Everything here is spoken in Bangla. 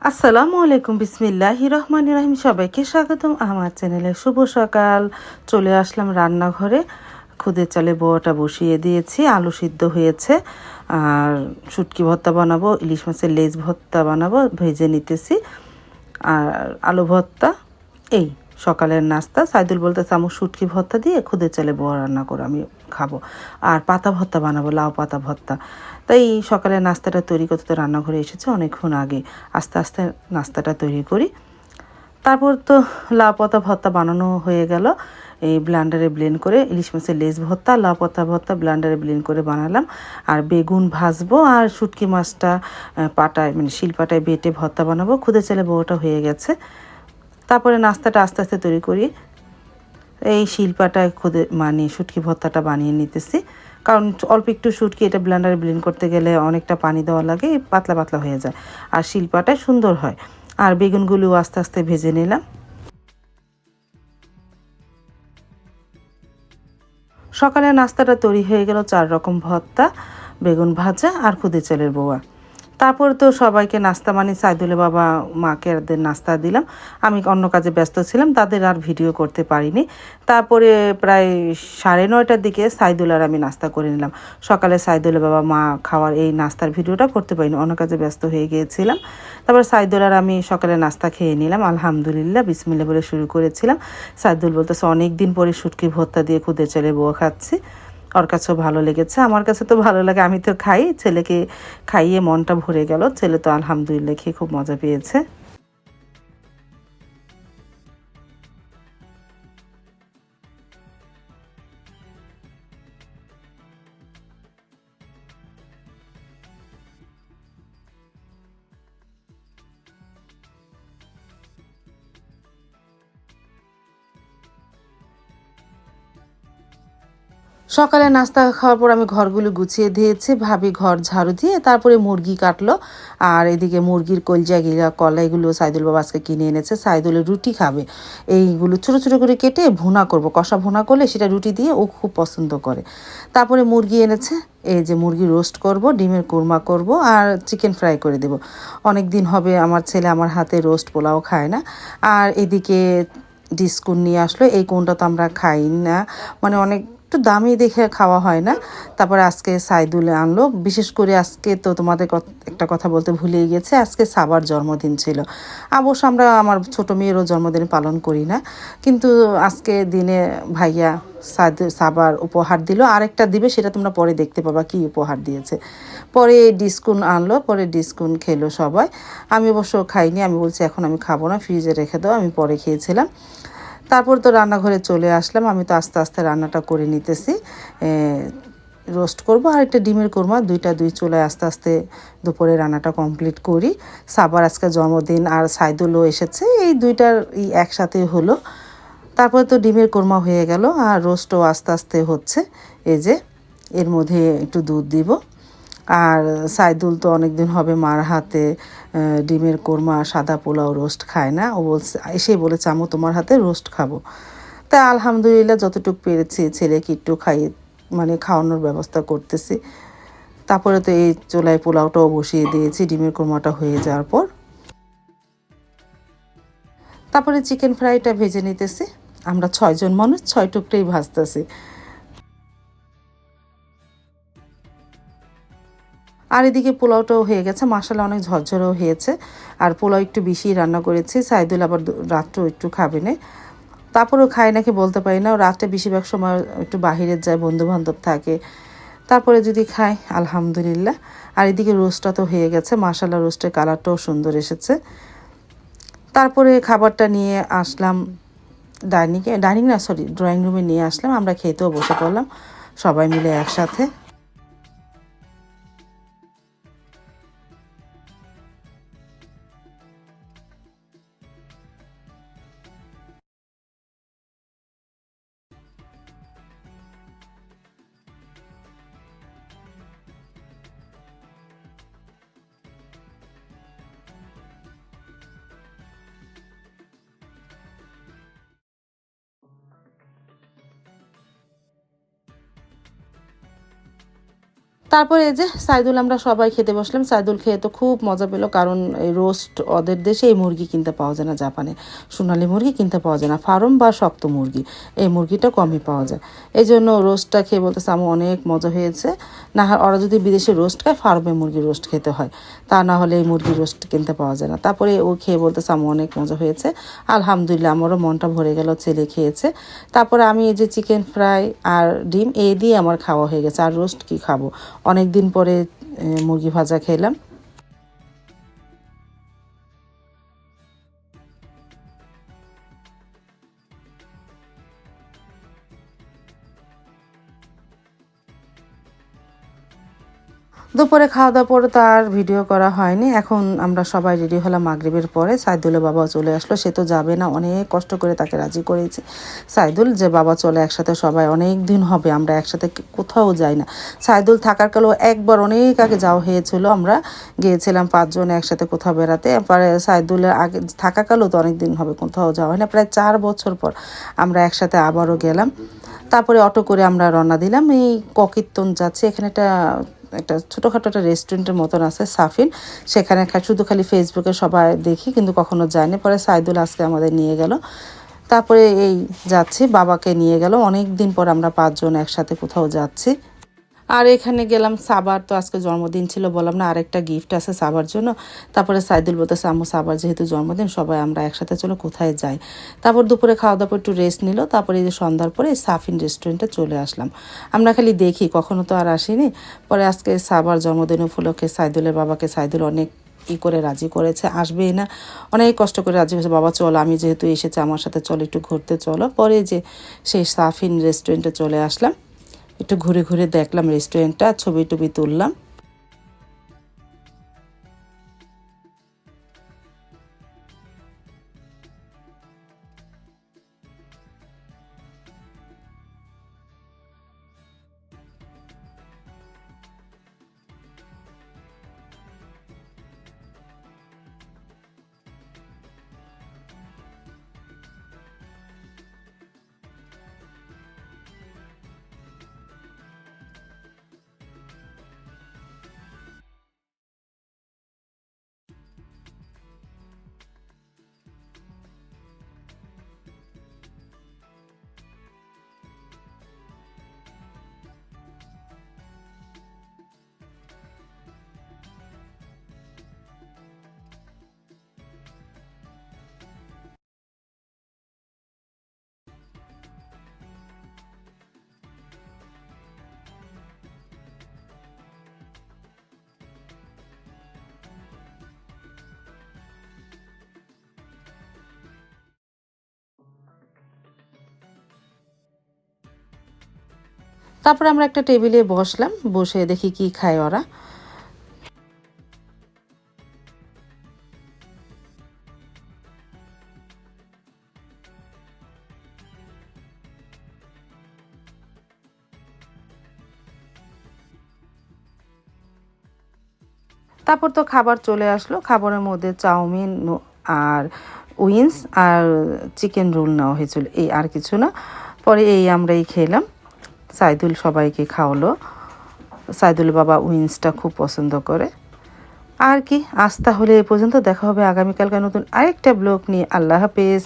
আসসালামু আলাইকুম, বিসমিল্লাহির রহমানির রহিম। সবাইকে স্বাগতম আমার চ্যানেলে। শুভ সকাল। চলে আসলাম রান্নাঘরে। খুদের চালে বড়াটা বসিয়ে দিয়েছি, আলু সিদ্ধ হয়েছে। আর শুটকি ভর্তা বানাবো, ইলিশ মাছের লেজ ভর্তা বানাবো, ভেজে নিতেছি। আর আলু ভর্তা, এই সকালের নাস্তা। সাইদুল বলতেছে আমু শুটকি ভর্তা দিয়ে খুদের চালে বড়া রান্না করে আমি খাবো, আর পাতা ভর্তা বানাবো, লাউ পাতা ভর্তা। তাই সকালের নাস্তাটা তৈরি করতে তো রান্নাঘরে এসেছে অনেকক্ষণ আগে। আস্তে আস্তে নাস্তাটা তৈরি করি। তারপর তো লাউ পাতা ভর্তা বানানো হয়ে গেল। এই ব্লেন্ডারে ব্লেন্ড করে ইলিশ মাছের লেজ ভর্তা, লাউ পাতা ভর্তা ব্লেন্ডারে ব্লেন্ড করে বানালাম। আর বেগুন ভাজবো, আর শুটকি মাছটা পাটায় মানে শিলপাটায় বেটে ভর্তা বানাবো। খুদে চালে বড়টা হয়ে গেছে। তারপরে নাস্তাটা আস্তে আস্তে তৈরি করি। এই শিলপাটায় খুদে মানে শুটকি ভর্তাটা বানিয়ে নিতেছি। কারণ অল্প একটু শুটকি, এটা ব্লেন্ডারে ব্লেন্ড করতে গেলে অনেকটা পানি দেওয়া লাগে, পাতলা পাতলা হয়ে যায়। আর শিলপাটায় সুন্দর হয়। আর বেগুনগুলো আস্তে আস্তে ভেজে নিলাম। সকালে নাস্তাটা তৈরি হয়ে গেল, 4 রকম ভর্তা, বেগুন ভাজা আর খুদে চালের বড়া। তারপর তো সবাইকে নাস্তা মানে সাইদুলের বাবা মাকে এদের নাস্তা দিলাম। আমি অন্য কাজে ব্যস্ত ছিলাম, তাদের আর ভিডিও করতে পারিনি। তারপরে প্রায় 9:30টার দিকে সাইদুল আর আমি নাস্তা করে নিলাম। সকালে সাইদুলের বাবা মা খাওয়ার এই নাস্তার ভিডিওটা করতে পারিনি, অন্য কাজে ব্যস্ত হয়ে গিয়েছিলাম। তারপর সাইদুল আর আমি সকালে নাস্তা খেয়ে নিলাম, আলহামদুলিল্লাহ বিসমিল্লাহ বলে শুরু করেছিলাম। সাইদুল বলতেছে অনেক দিন পরে শুটকি ভর্তা দিয়ে খুদে চালের বড়া খাচ্ছি। ওর কাছেও ভালো লেগেছে, আমার কাছে তো ভালো লাগে, আমি তো খাই। ছেলেকে খাইয়ে মনটা ভরে গেল। ছেলে তো আলহামদুলিল্লাহ খেয়ে খুব মজা পেয়েছে। সকালে নাস্তা খাওয়ার পর আমি ঘরগুলো গুছিয়ে দিয়েছি, ভাবি ঘর ঝাড়ু দিয়ে তারপরে মুরগি কাটলো। আর এদিকে মুরগির কলজা গিলা কলা এগুলো সাইদুল বাবা আজকে কিনে এনেছে। সাইদুলের রুটি খাবে, এইগুলো ছোট ছোট করে কেটে ভুনা করব, কষা ভুনা করলে সেটা রুটি দিয়ে ও খুব পছন্দ করে। তারপরে মুরগি এনেছে, এই যে মুরগি রোস্ট করব, ডিমের কোরমা করব, আর চিকেন ফ্রাই করে দেব। অনেক দিন হবে আমার ছেলে আমার হাতে রোস্ট পোলাও খায় না। আর এদিকে ডিসকুন নিয়ে আসলো, এই কোনটা তো আমরা খাই না, মানে অনেক একটু দামি দেখে খাওয়া হয় না। তারপরে আজকে সাইদুলে আনলো। বিশেষ করে আজকে তো তোমাদের একটা কথা বলতে ভুলেই গেছে, আজকে সাবার জন্মদিন ছিল। অবশ্য আমরা আমার ছোট মেয়েরও জন্মদিন পালন করি না, কিন্তু আজকে দিনে ভাইয়া সাবার উপহার দিল, আরেকটা দিবে, সেটা তোমরা পরে দেখতে পাবা কি উপহার দিয়েছে। পরে ডিসকুন আনলো, পরে ডিসকুন খেলো সবাই। আমি অবশ্য খাইনি, আমি বলছি এখন আমি খাবো না, ফ্রিজে রেখে দাও, আমি পরে খেয়েছিলাম। তারপর তো রান্নাঘরে চলে আসলাম, আমি তো আস্তে আস্তে রান্নাটা করে নিতেছি। রোস্ট করব আর একটা ডিমের কোরমা, দুই চুলায় আস্তে আস্তে দুপুরে রান্নাটা কমপ্লিট করি। সাবার আজকে জন্মদিন আর সাইদুলও এসেছে, এই দুইটার একসাথে হলো। তারপরে তো ডিমের কোরমা হয়ে গেল, আর রোস্টও আস্তে আস্তে হচ্ছে। এই যে এর মধ্যে একটু দুধ দিব। আর সাইদুল তো অনেক দিন হবে মার হাতে ডিমের কোরমা সাদা পোলাও রোস্ট খায় না। ও বলছে, এসেই বলেছে আম্মু তোমার হাতে রোস্ট খাবো। তাই আলহামদুলিল্লাহ যতটুকু পেরেছি ছেলেকে একটু খাইয়ে মানে খাওয়ানোর ব্যবস্থা করতেছি। তারপরে তো এই চুলায় পোলাওটাও বসিয়ে দিয়েছি ডিমের কোরমাটা হয়ে যাওয়ার পর। তারপরে চিকেন ফ্রাইটা ভেজে নিতেছি। আমরা 6 জন মানুষ, 6 টুকরেই ভাজতেছি। আর এদিকে পোলাওটাও হয়ে গেছে, মাশাআল্লাহ অনেক ঝরঝরেও হয়েছে। আর পোলাও একটু বেশি রান্না করেছি, সাইদুল আবার রাত্রেও একটু খাবে না। তারপরেও খায় নাকি বলতে পারি না, রাত্রে বেশিরভাগ সময় একটু বাহিরে যায়, বন্ধুবান্ধব থাকে। তারপরে যদি খাই আলহামদুলিল্লাহ। আর এদিকে রোস্টটা তো হয়ে গেছে, মাশাআল্লাহ রোস্টের কালারটাও সুন্দর এসেছে। তারপরে খাবারটা নিয়ে আসলাম ডাইনিং না সরি ড্রয়িং রুমে নিয়ে আসলাম, আমরা খেতেও বসে পড়লাম সবাই মিলে একসাথে। তারপরে এই যে সাইদুল আমরা সবাই খেতে বসলাম। সাইদুল খেয়ে তো খুব মজা পেলো, কারণ এই রোস্ট ওদের দেশে এই মুরগি কিনতে পাওয়া যায় না, জাপানে সোনালি মুরগি কিনতে পাওয়া যায় না, ফার্ম বা শক্ত মুরগি এই মুরগিটা কমই পাওয়া যায়। এই জন্য রোস্টটা খেয়ে বলতেছে আমার অনেক মজা হয়েছে। না ওরা যদি বিদেশে রোস্ট খায় ফার্মে মুরগি রোস্ট খেতে হয়, তা না হলে এই মুরগি রোস্ট কিনতে পাওয়া যায় না। তারপরে ও খেয়ে বলতেছে আমার অনেক মজা হয়েছে। আলহামদুলিল্লাহ, আমারও মনটা ভরে গেল, ছেলে খেয়েছে। তারপরে আমি এই যে চিকেন ফ্রাই আর ডিম এই দিয়ে আমার খাওয়া হয়ে গেছে, আর রোস্ট কি খাবো, অনেক দিন পরে মুরগি ভাজা খেলাম। দুপুরে খাওয়া দাওয়ার পরে তো আর ভিডিও করা হয়নি। এখন আমরা সবাই রেডি হলাম মাগরিবের পরে। সাইদুলের বাবাও চলে আসলো, সে তো যাবে না, অনেক কষ্ট করে তাকে রাজি করেছি সাইদুল যে বাবা চলে একসাথে সবাই, অনেক দিন হবে আমরা একসাথে কোথাও যাই না। সাইদুল থাকার কালেও একবার অনেক আগে যাওয়া হয়েছিল, আমরা গিয়েছিলাম 5 জন একসাথে কোথাও বেড়াতে। পরে সাইদুলের আগে থাকাকালেও তো অনেক দিন হবে কোথাও যাওয়া হয় না, প্রায় 4 বছর পর আমরা একসাথে আবারও গেলাম। তারপরে অটো করে আমরা রওনা দিলাম, এই ককির্তন যাচ্ছে। এখানে একটা একটা ছোটোখাটো একটা রেস্টুরেন্টের মতন আছে সাফিন, সেখানে শুধু খালি ফেসবুকে সবাই দেখি কিন্তু কখনো যায়নি। পরে সাইদুল আজকে আমাদের নিয়ে গেল। তারপরে এই যাচ্ছি, বাবাকে নিয়ে গেল, অনেক দিন পর আমরা 5 জন একসাথে কোথাও যাচ্ছি। আর এখানে গেলাম, সাবার তো আজকে জন্মদিন ছিল, বললাম না আরেকটা গিফট আছে সাবার জন্য। তারপরে সাইদুল বলতেছে আম্মু সাবার যেহেতু জন্মদিন সবাই আমরা একসাথে চলো কোথায় যাই। তারপর দুপুরে খাওয়া দাওয়ার পর একটু রেস্ট নিল। তারপরে এই যে সন্ধ্যার পরে সাফিন রেস্টুরেন্টে চলে আসলাম। আমরা খালি দেখি, কখনো তো আর আসিনি। পরে আজকে সাবার জন্মদিন উপলক্ষে সাইদুলের বাবাকে সাইদুল অনেক করে রাজি করেছে, আসবেই না, অনেক কষ্ট করে রাজি হয়েছে। বাবা চলো, আমি যেহেতু এসেছি আমার সাথে চলো, একটু ঘুরতে চলো। পরে যে সেই সাফিন রেস্টুরেন্টে চলে আসলাম, একটু ঘুরে ঘুরে দেখলাম রেস্টুরেন্টটা, ছবি টবি তুললাম। তারপর আমরা একটা টেবিলে বসলাম, বসে দেখি কি খায় ওরা। তারপর তো খাবার চলে আসলো, খাবারের মধ্যে চাউমিন আর উইংস আর চিকেন রোল নেওয়া হয়েছিল, এই আর কিছু না। পরে এই আমরাই খেলাম, সাইদুল সবাইকে খাওয়ালো। সাইদুল বাবা উইংসটা খুব পছন্দ করে। আর কি, আজ তাহলে এ পর্যন্ত, দেখা হবে আগামীকালকার নতুন আরেকটা ব্লগ নিয়ে। আল্লাহ হাফেজ।